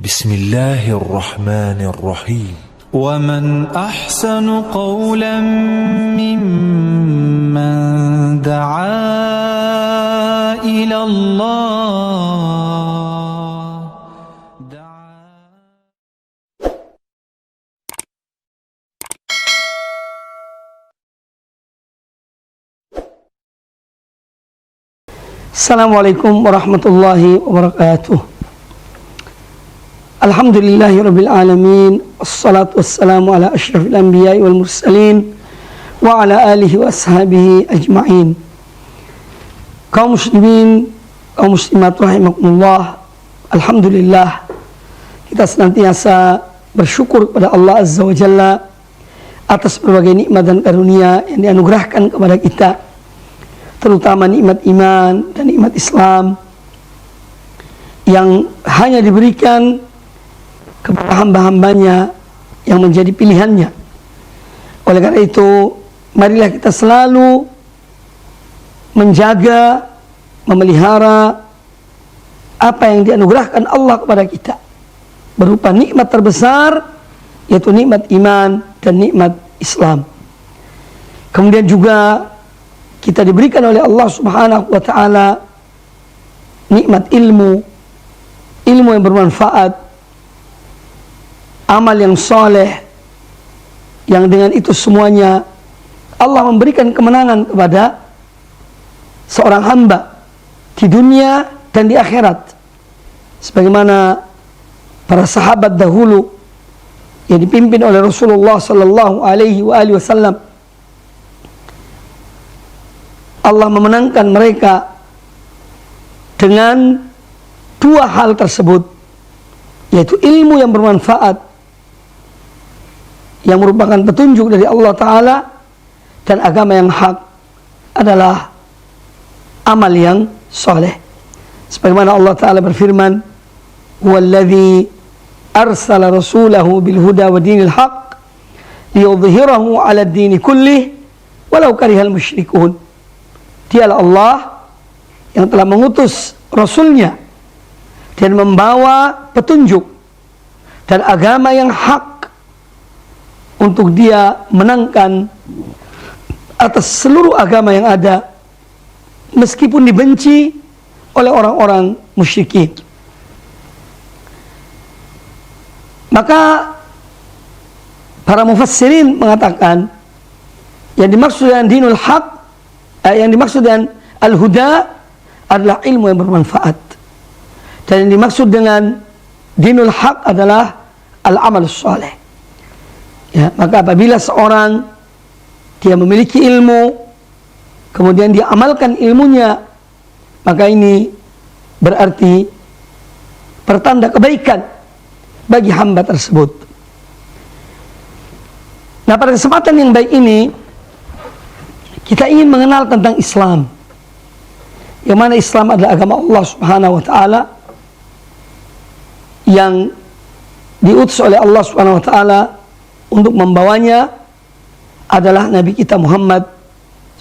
Bismillahirrahmanirrahim. ومن أحسن قولا ممن دعا إلى الله. Assalamualaikum warahmatullahi wabarakatuh. Alhamdulillahi rabbil alamin. Wassalatu wassalamu ala asyrafil anbiya'i wal mursalin wa ala alihi wa ashabihi ajma'in. Kaum muslimin, kaum muslimat rahimakumullah. Alhamdulillah, kita senantiasa bersyukur kepada Allah Azza wa Jalla atas berbagai nikmat dan karunia yang dianugerahkan kepada kita, terutama nikmat iman dan nikmat Islam yang hanya diberikan kepada hamba-hambanya yang menjadi pilihannya. Oleh karena itu, marilah kita selalu menjaga, memelihara apa yang dianugerahkan Allah kepada kita berupa nikmat terbesar, yaitu nikmat iman dan nikmat Islam. Kemudian juga kita diberikan oleh Allah Subhanahu wa ta'ala nikmat ilmu yang bermanfaat, amal yang soleh, yang dengan itu semuanya Allah memberikan kemenangan kepada seorang hamba di dunia dan di akhirat, sebagaimana para sahabat dahulu yang dipimpin oleh Rasulullah sallallahu alaihi wasallam, Allah memenangkan mereka dengan dua hal tersebut, yaitu ilmu yang bermanfaat yang merupakan petunjuk dari Allah Ta'ala, dan agama yang hak adalah amal yang soleh. Sebagaimana Allah Ta'ala berfirman, "Huwallazi arsala rasulahu bil huda wa dinil haq liyudhhirahu 'ala ad-dini kullih walau karihal musyrikun." Dialah Allah yang telah mengutus Rasulnya dan membawa petunjuk dan agama yang hak untuk dia menangkan atas seluruh agama yang ada, meskipun dibenci oleh orang-orang musyrikin. Maka para mufassirin mengatakan yang dimaksud dengan dinul haq, yang dimaksud dengan al-huda adalah ilmu yang bermanfaat, dan yang dimaksud dengan dinul haq adalah al-amal saleh. Ya, maka apabila seorang dia memiliki ilmu, kemudian dia amalkan ilmunya, maka ini berarti pertanda kebaikan bagi hamba tersebut. Nah, pada kesempatan yang baik ini kita ingin mengenal tentang Islam, yang mana Islam adalah agama Allah Subhanahu wa ta'ala yang diutus oleh Allah Subhanahu wa ta'ala untuk membawanya adalah Nabi kita Muhammad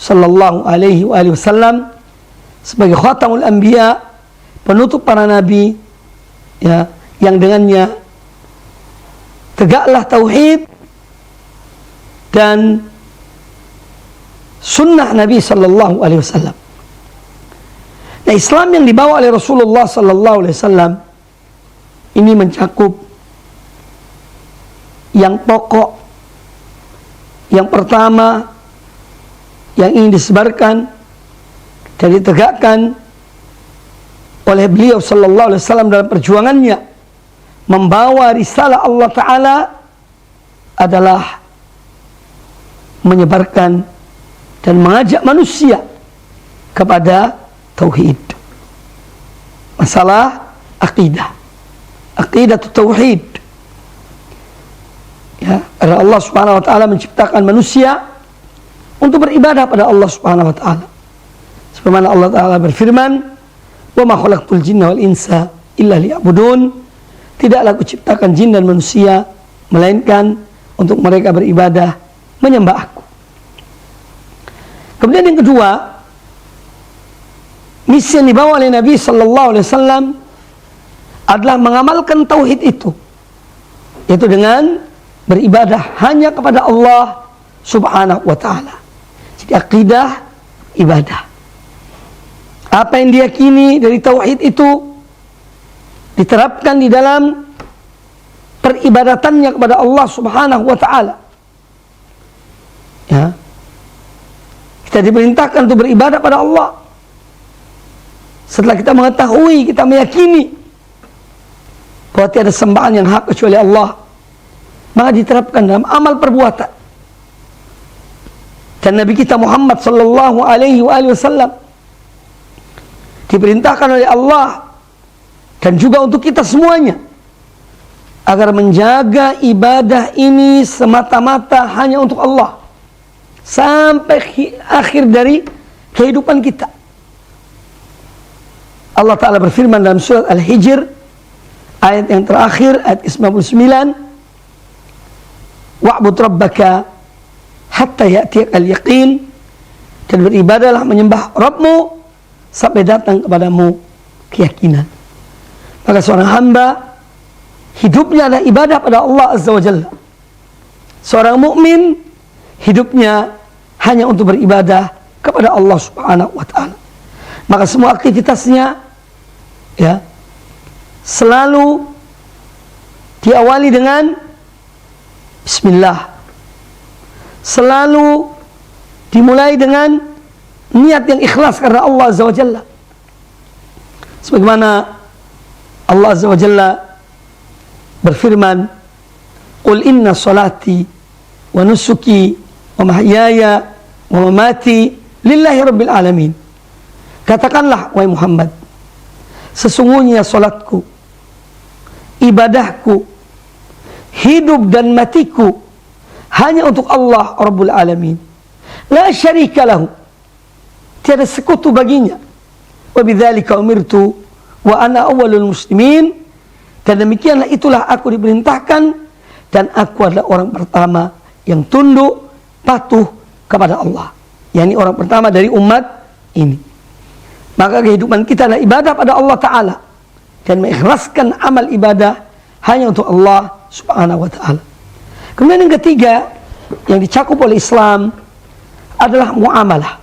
sallallahu alaihi wasallam sebagai khatamul anbiya, penutup para nabi, ya, yang dengannya tegaklah tauhid dan sunnah Nabi sallallahu alaihi wasallam. Nah, Islam yang dibawa oleh Rasulullah sallallahu alaihi wasallam ini mencakup yang pokok, yang pertama yang ingin disebarkan dan ditegakkan oleh beliau sallallahu alaihi wasallam dalam perjuangannya membawa risalah Allah Ta'ala adalah menyebarkan dan mengajak manusia kepada tauhid. Masalah akidah, tauhid. Ya, karena Allah Subhanahu wa ta'ala menciptakan manusia untuk beribadah pada Allah Subhanahu wa ta'ala. Sebagaimana Allah Ta'ala berfirman, "Wa ma khalaqtul jinna wal insa illa liya'budun." Tidaklah kuciptakan jin dan manusia melainkan untuk mereka beribadah, menyembah aku. Kemudian yang kedua, misi yang dibawa oleh Nabi sallallahu alaihi wasallam adalah mengamalkan tauhid itu, yaitu dengan beribadah hanya kepada Allah Subhanahu wa ta'ala. Jadi akidah ibadah. Apa yang diyakini dari tauhid itu diterapkan di dalam peribadatannya kepada Allah Subhanahu wa ta'ala. Ya. Kita diperintahkan untuk beribadah pada Allah. Setelah kita mengetahui, kita meyakini bahwa tiada sembahan yang hak kecuali Allah, maka diterapkan dalam amal perbuatan. Dan Nabi kita Muhammad sallallahu alaihi wasallam diperintahkan oleh Allah dan juga untuk kita semuanya agar menjaga ibadah ini semata-mata hanya untuk Allah sampai akhir dari kehidupan kita. Allah Ta'ala berfirman dalam surat Al-Hijr ayat yang terakhir, ayat 99, wa'bud rabbaka hatta ya'tiyakal yaqin, dan beribadahlah menyembah Rabbmu sampai datang kepadamu keyakinan. Maka seorang hamba hidupnya adalah ibadah pada Allah Azza wa Jalla. Seorang mukmin hidupnya hanya untuk beribadah kepada Allah Subhanahu wa ta'ala. Maka semua aktivitasnya ya selalu diawali dengan bismillah. Selalu dimulai dengan niat yang ikhlas karena Allah Azza wa Jalla. Sebagaimana Allah Azza wa Jalla berfirman, "Qul inna salati wa nusuki wa mahyaya wa mamati lillahi rabbil alamin." Katakanlah wahai Muhammad, sesungguhnya salatku, ibadahku, hidup dan matiku hanya untuk Allah Rabbul Alamin. La syarika lahu, tiada sekutu baginya. Wa bidzalika umirtu wa ana awwalul muslimin, dan demikianlah itulah aku diperintahkan dan aku adalah orang pertama yang tunduk patuh kepada Allah, yakni orang pertama dari umat ini. Maka kehidupan kita adalah ibadah pada Allah Ta'ala dan mengikhlaskan amal ibadah hanya untuk Allah Subhanahu wa ta'ala. Kemudian yang ketiga yang dicakup oleh Islam adalah muamalah.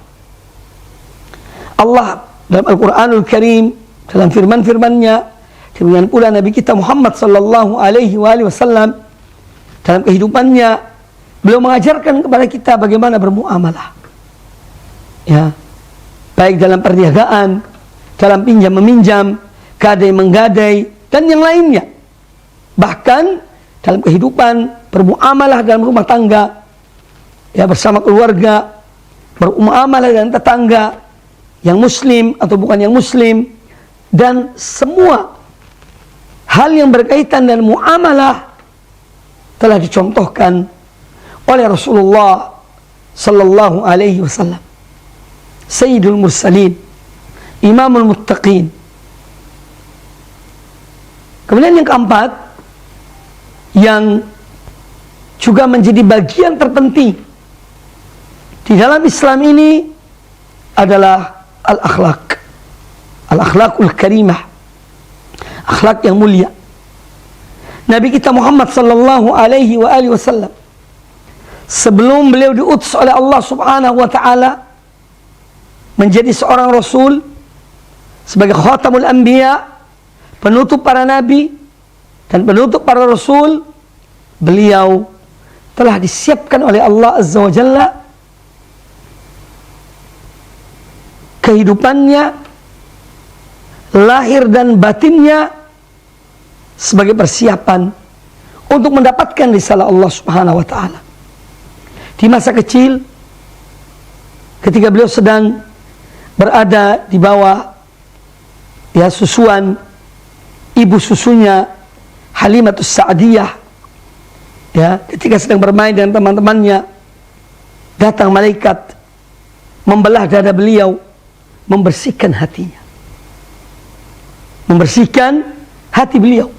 Allah dalam Al-Quranul Karim, dalam firman-firmannya, demikian pula Nabi kita Muhammad sallallahu alaihi wasallam dalam kehidupannya, beliau mengajarkan kepada kita bagaimana bermuamalah. Ya, baik dalam perniagaan, dalam pinjam meminjam, gadai menggadai, dan yang lainnya. Bahkan dalam kehidupan bermuamalah dalam rumah tangga, ya bersama keluarga, bermuamalah dengan tetangga yang muslim atau bukan yang muslim, dan semua hal yang berkaitan dengan muamalah telah dicontohkan oleh Rasulullah sallallahu alaihi wasallam, Sayyidul Mursalin, Imamul Muttaqin. Kemudian yang keempat, yang juga menjadi bagian terpenting di dalam Islam ini adalah al-akhlak, al-akhlakul karimah, akhlak yang mulia. Nabi kita Muhammad sallallahu alaihi wasallam sebelum beliau diutus oleh Allah Subhanahu wa ta'ala menjadi seorang rasul sebagai khatamul anbiya, penutup para nabi dan penutup para rasul, beliau telah disiapkan oleh Allah Azza wa Jalla kehidupannya, lahir dan batinnya sebagai persiapan untuk mendapatkan risalah Allah Subhanahu wa ta'ala. Di masa kecil, ketika beliau sedang berada di bawah ya susuan ibu susunya Halimatus Sa'diyah, ya, ketika sedang bermain dengan teman-temannya, datang malaikat membelah dada beliau, membersihkan hatinya, membersihkan hati beliau.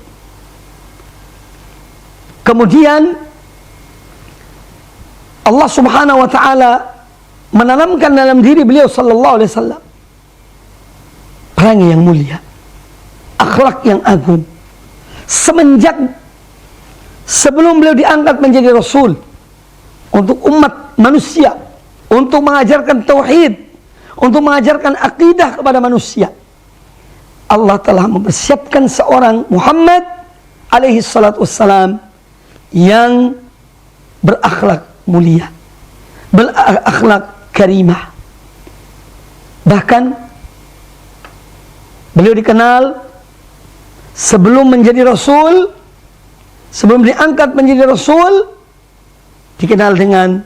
Kemudian Allah Subhanahu wa ta'ala menanamkan dalam diri beliau sallallahu alaihi wasallam perangai yang mulia, akhlak yang agung, semenjak sebelum beliau diangkat menjadi Rasul untuk umat manusia, untuk mengajarkan tauhid, untuk mengajarkan akidah kepada manusia, Allah telah mempersiapkan seorang Muhammad alaihi salatu wassalam yang berakhlak mulia, berakhlak karimah. Bahkan beliau dikenal sebelum menjadi Rasul, sebelum diangkat menjadi Rasul, dikenal dengan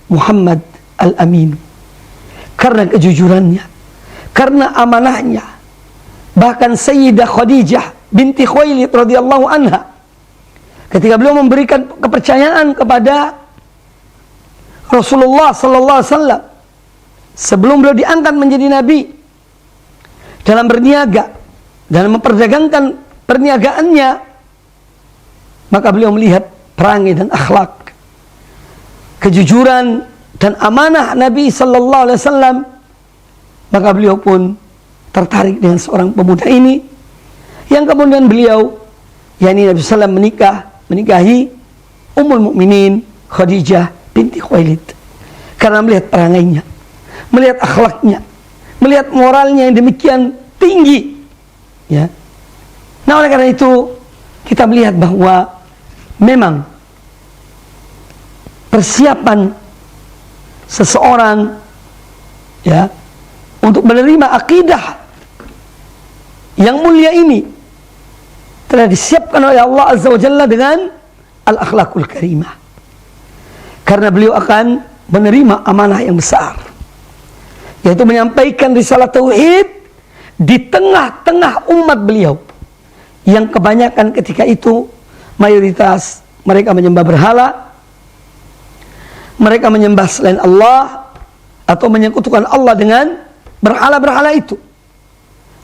Muhammad Al-Amin, karena kejujurannya, karena amanahnya. Bahkan Sayyidah Khadijah binti Khuwailid radhiyallahu anha, ketika beliau memberikan kepercayaan kepada Rasulullah sallallahu alaihi wasallam sebelum beliau diangkat menjadi nabi, dalam berniaga, dalam memperdagangkan perniagaannya, maka beliau melihat perangai dan akhlak, kejujuran dan amanah Nabi sallallahu alaihi wasallam, maka beliau pun tertarik dengan seorang pemuda ini, yang kemudian beliau, yakni Nabi sallallahu alaihi wasallam, menikahi Ummul Mukminin Khadijah binti Khuwailid, karena melihat perangainya, melihat akhlaknya, melihat moralnya yang demikian tinggi, ya. Nah, oleh karena itu kita melihat bahwa memang persiapan seseorang, ya, untuk menerima akidah yang mulia ini telah disiapkan oleh Allah Azza wa Jalla dengan al-akhlakul karimah, karena beliau akan menerima amanah yang besar, yaitu menyampaikan risalah tauhid di tengah-tengah umat beliau yang kebanyakan ketika itu mayoritas mereka menyembah berhala, mereka menyembah selain Allah atau menyekutukan Allah dengan berhala-berhala itu.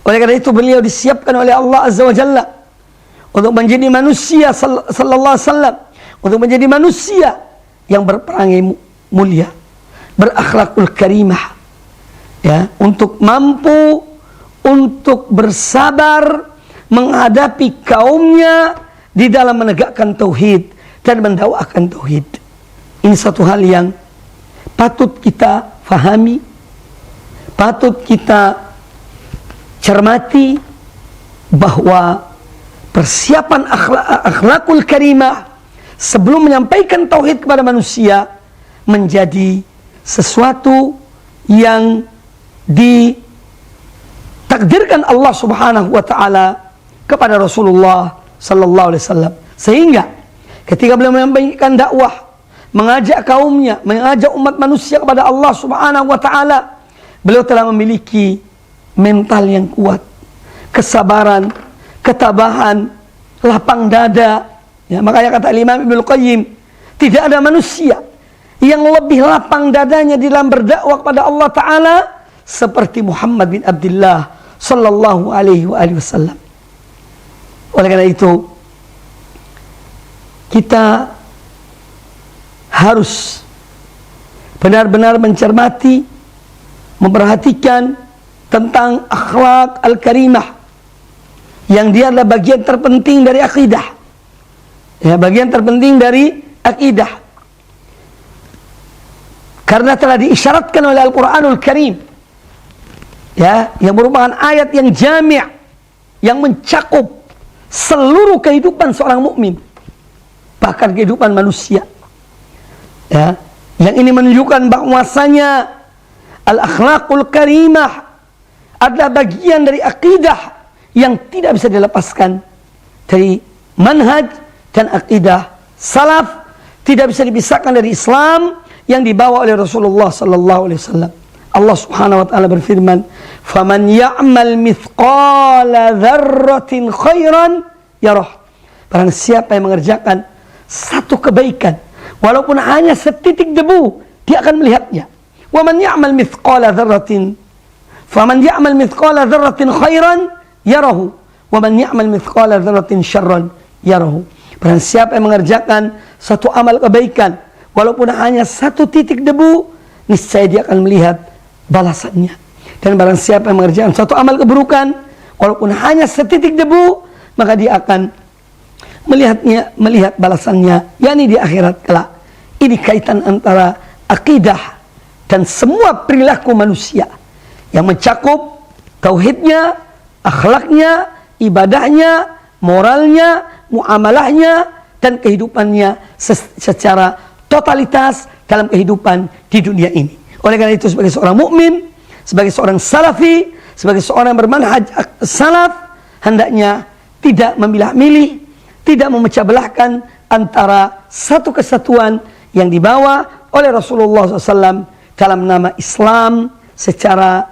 Oleh karena itu beliau disiapkan oleh Allah Azza wa Jalla untuk menjadi manusia sallallahu alaihi wasallam, untuk menjadi manusia yang berperangai mulia, berakhlakul karimah, ya, untuk mampu untuk bersabar menghadapi kaumnya di dalam menegakkan tauhid dan mendakwakan tauhid. Ini satu hal yang patut kita fahami, patut kita cermati, bahwa persiapan akhlakul karimah sebelum menyampaikan tauhid kepada manusia menjadi sesuatu yang ditakdirkan Allah Subhanahu wa taala kepada Rasulullah sallallahu alaihi wasallam, sehingga ketika beliau menyampaikan dakwah, mengajak kaumnya, mengajak umat manusia kepada Allah Subhanahu wa taala, beliau telah memiliki mental yang kuat, kesabaran, ketabahan, lapang dada, ya. Makanya kata Imam Ibnu Qayyim, tidak ada manusia yang lebih lapang dadanya di dalam berdakwah kepada Allah taala seperti Muhammad bin Abdullah sallallahu alaihi wasallam. Oleh karena itu kita harus benar-benar mencermati, memperhatikan tentang akhlak al-karimah, yang dia adalah bagian terpenting dari akidah, ya, bagian terpenting dari akidah, karena telah diisyaratkan oleh Al-Quranul Karim, ya, yang merupakan ayat yang jami', yang mencakup seluruh kehidupan seorang mukmin, bahkan kehidupan manusia, ya, yang ini menunjukkan bahwasanya al-akhlaqul karimah adalah bagian dari akidah yang tidak bisa dilepaskan dari manhaj dan akidah salaf, tidak bisa dipisahkan dari Islam yang dibawa oleh Rasulullah sallallahu alaihi wasallam. Allah Subhanahu wa taala berfirman, "Faman ya'mal mithqala dzarratin khairan yarah." Barang siapa yang mengerjakan satu kebaikan walaupun hanya setitik debu, dia akan melihatnya. "Wa man ya'mal mithqala dzarratin faman ya'mal mithqala dzarratin khairan yarahu wa man ya'mal mithqala dzarratin syarran yarahu." Barang siapa yang mengerjakan satu amal kebaikan walaupun hanya satu titik debu, niscaya dia akan melihat balasannya. Dan barang siapa yang mengerjakan satu amal keburukan walaupun hanya setitik debu, maka dia akan melihat balasannya, yakni di akhirat kelak. Ini kaitan antara akidah dan semua perilaku manusia yang mencakup tauhidnya, akhlaknya, ibadahnya, moralnya, muamalahnya, dan kehidupannya secara totalitas dalam kehidupan di dunia ini. Oleh karena itu, sebagai seorang mukmin, sebagai seorang salafi, sebagai seorang bermanhaj salaf, hendaknya tidak memilah-milih, tidak memecah belahkan antara satu kesatuan yang dibawa oleh Rasulullah SAW dalam nama Islam secara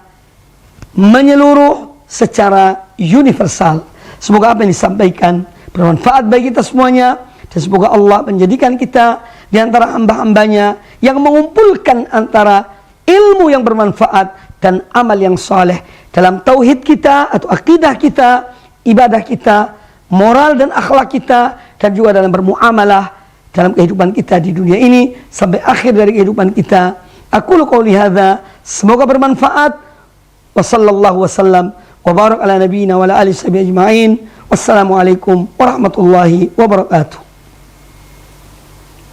menyeluruh, secara universal. Semoga apa yang disampaikan bermanfaat bagi kita semuanya, dan semoga Allah menjadikan kita di antara hamba-hambanya yang mengumpulkan antara ilmu yang bermanfaat dan amal yang saleh dalam tauhid kita atau akidah kita, ibadah kita, moral dan akhlak kita, dan juga dalam bermuamalah dalam kehidupan kita di dunia ini sampai akhir dari kehidupan kita. Aqulu qouli hadza, semoga bermanfaat. Wa sallallahu wasallam wa barak ala nabiyyina wa ala alihi ajma'in. Wassalamualaikum warahmatullahi wabarakatuh.